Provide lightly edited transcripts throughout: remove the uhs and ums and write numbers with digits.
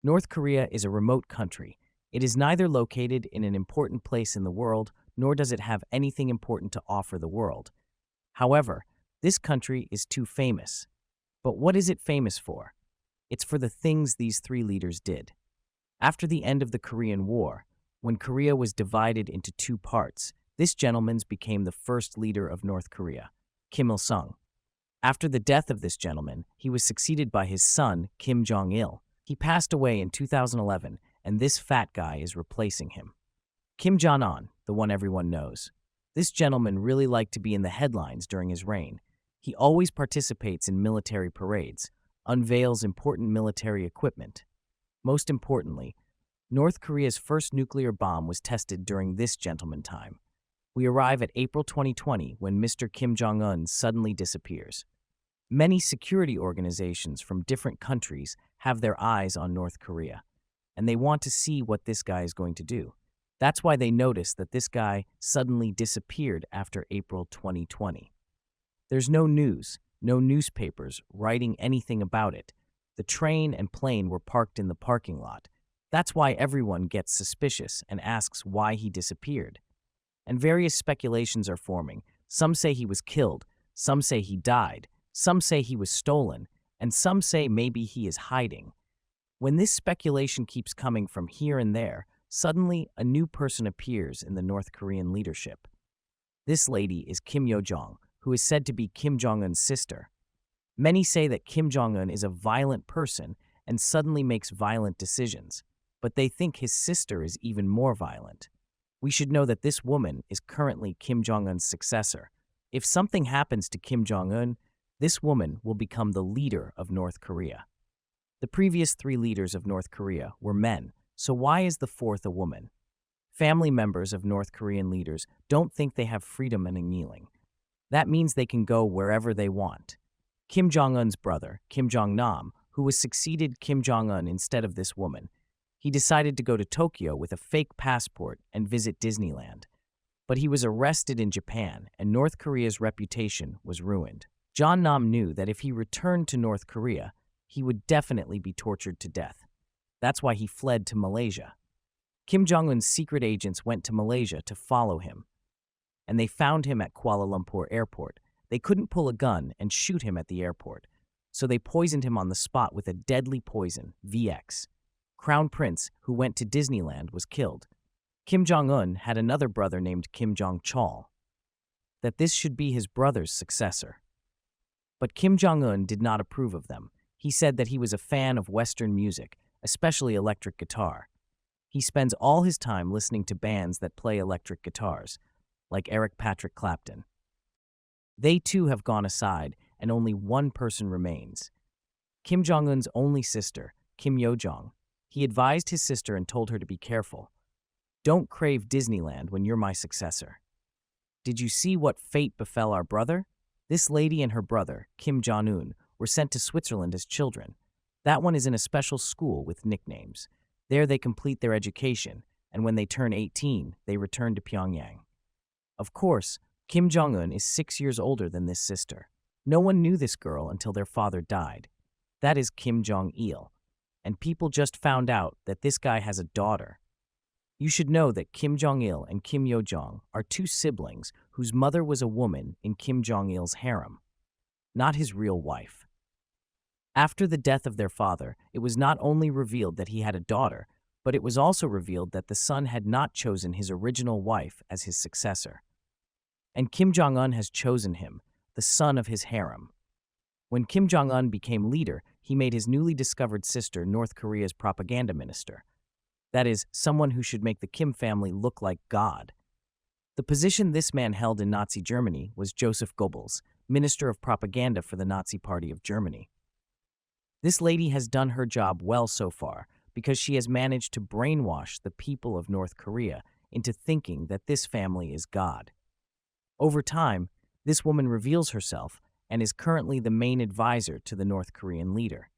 North Korea is a remote country. It is neither located in an important place in the world, nor does it have anything important to offer the world. However, this country is too famous. But what is it famous for? It's for the things these three leaders did. After the end of the Korean War, when Korea was divided into two parts, this gentleman became the first leader of North Korea, Kim Il-sung. After the death of this gentleman, he was succeeded by his son, Kim Jong Il. He passed away in 2011, and this fat guy is replacing him. Kim Jong Un, the one everyone knows. This gentleman really liked to be in the headlines during his reign. He always participates in military parades, unveils important military equipment. Most importantly, North Korea's first nuclear bomb was tested during this gentleman time. We arrive at April 2020 when Mr. Kim Jong-un suddenly disappears. Many security organizations from different countries have their eyes on North Korea, and they want to see what this guy is going to do. That's why they noticed that this guy suddenly disappeared after April 2020. There's no news, no newspapers writing anything about it. The train and plane were parked in the parking lot. That's why everyone gets suspicious and asks why he disappeared. And various speculations are forming. Some say he was killed, some say he died, some say he was stolen, and some say maybe he is hiding. When this speculation keeps coming from here and there, suddenly a new person appears in the North Korean leadership. This lady is Kim Yo-jong, who is said to be Kim Jong-un's sister. Many say that Kim Jong-un is a violent person and suddenly makes violent decisions, but they think his sister is even more violent. We should know that this woman is currently Kim Jong-un's successor. If something happens to Kim Jong-un, this woman will become the leader of North Korea. The previous three leaders of North Korea were men, so why is the fourth a woman? Family members of North Korean leaders don't think they have freedom in kneeling. That means they can go wherever they want. Kim Jong-un's brother, Kim Jong Nam, who was succeeded Kim Jong-un instead of this woman, he decided to go to Tokyo with a fake passport and visit Disneyland. But he was arrested in Japan, and North Korea's reputation was ruined. Jong Nam knew that if he returned to North Korea, he would definitely be tortured to death. That's why he fled to Malaysia. Kim Jong-un's secret agents went to Malaysia to follow him, and they found him at Kuala Lumpur Airport. They couldn't pull a gun and shoot him at the airport, so they poisoned him on the spot with a deadly poison, VX. Crown Prince, who went to Disneyland, was killed. Kim Jong-un had another brother named Kim Jong-chol, that this should be his brother's successor. But Kim Jong-un did not approve of them. He said that he was a fan of Western music, especially electric guitar. He spends all his time listening to bands that play electric guitars, like Eric Patrick Clapton. They too have gone aside, and only one person remains. Kim Jong-un's only sister, Kim Yo-jong. He advised his sister and told her to be careful. Don't crave Disneyland when you're my successor. Did you see what fate befell our brother? This lady and her brother, Kim Jong Un, were sent to Switzerland as children. That one is in a special school with nicknames. There they complete their education, and when they turn 18, they return to Pyongyang. Of course, Kim Jong-un is 6 years older than this sister. No one knew this girl until their father died. That is Kim Jong Il, and people just found out that this guy has a daughter. You should know that Kim Jong Il and Kim Yo-jong are two siblings whose mother was a woman in Kim Jong Il's harem, not his real wife. After the death of their father, it was not only revealed that he had a daughter, but it was also revealed that the son had not chosen his original wife as his successor. And Kim Jong-un has chosen him, the son of his harem. When Kim Jong-un became leader, he made his newly discovered sister North Korea's propaganda minister. That is, someone who should make the Kim family look like God. The position this man held in Nazi Germany was Joseph Goebbels, Minister of Propaganda for the Nazi Party of Germany. This lady has done her job well so far because she has managed to brainwash the people of North Korea into thinking that this family is God. Over time, this woman reveals herself and is currently the main advisor to the North Korean leader.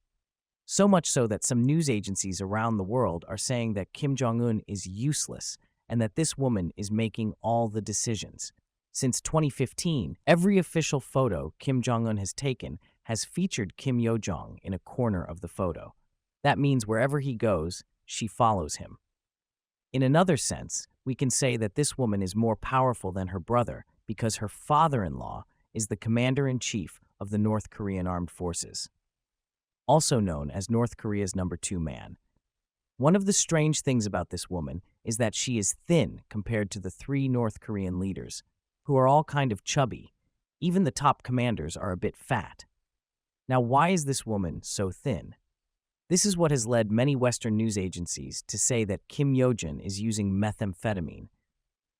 So much so that some news agencies around the world are saying that Kim Jong-un is useless and that this woman is making all the decisions. Since 2015, every official photo Kim Jong-un has taken has featured Kim Yo-jong in a corner of the photo. That means wherever he goes, she follows him. In another sense, we can say that this woman is more powerful than her brother because her father-in-law is the commander-in-chief of the North Korean armed forces, also known as North Korea's number 2 man. One of the strange things about this woman is that she is thin compared to the 3 North Korean leaders, who are all kind of chubby. Even the top commanders are a bit fat. Now, why is this woman so thin? This is what has led many Western news agencies to say that Kim Yo-jin is using methamphetamine,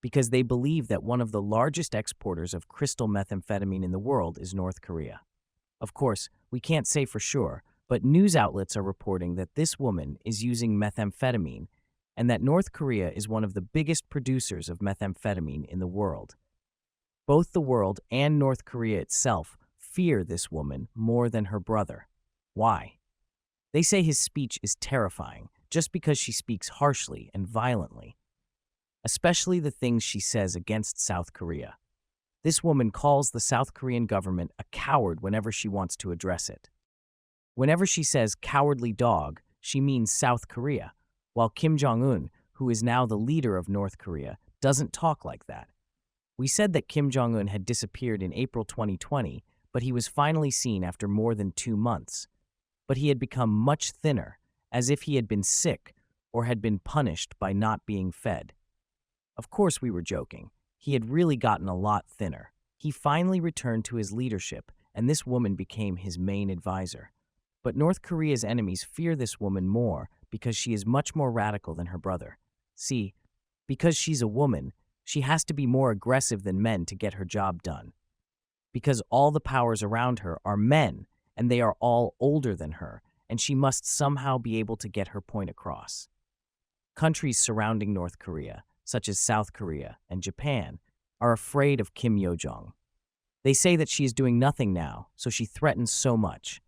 because they believe that one of the largest exporters of crystal methamphetamine in the world is North Korea. Of course, we can't say for sure, but news outlets are reporting that this woman is using methamphetamine and that North Korea is one of the biggest producers of methamphetamine in the world. Both the world and North Korea itself fear this woman more than her brother. Why? They say his speech is terrifying just because she speaks harshly and violently, especially the things she says against South Korea. This woman calls the South Korean government a coward whenever she wants to address it. Whenever she says cowardly dog, she means South Korea, while Kim Jong Un, who is now the leader of North Korea, doesn't talk like that. We said that Kim Jong Un had disappeared in April 2020, but he was finally seen after more than 2 months. But he had become much thinner, as if he had been sick or had been punished by not being fed. Of course we were joking. He had really gotten a lot thinner. He finally returned to his leadership, and this woman became his main advisor. But North Korea's enemies fear this woman more because she is much more radical than her brother. See, because she's a woman, she has to be more aggressive than men to get her job done. Because all the powers around her are men, and they are all older than her, and she must somehow be able to get her point across. Countries surrounding North Korea, such as South Korea and Japan, are afraid of Kim Yo-jong. They say that she is doing nothing now, so she threatens so much.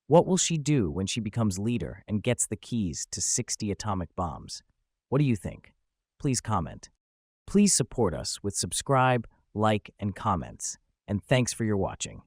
What will she do when she becomes leader and gets the keys to 60 atomic bombs? What do you think? Please comment. Please support us with subscribe, like, and comments. And thanks for your watching.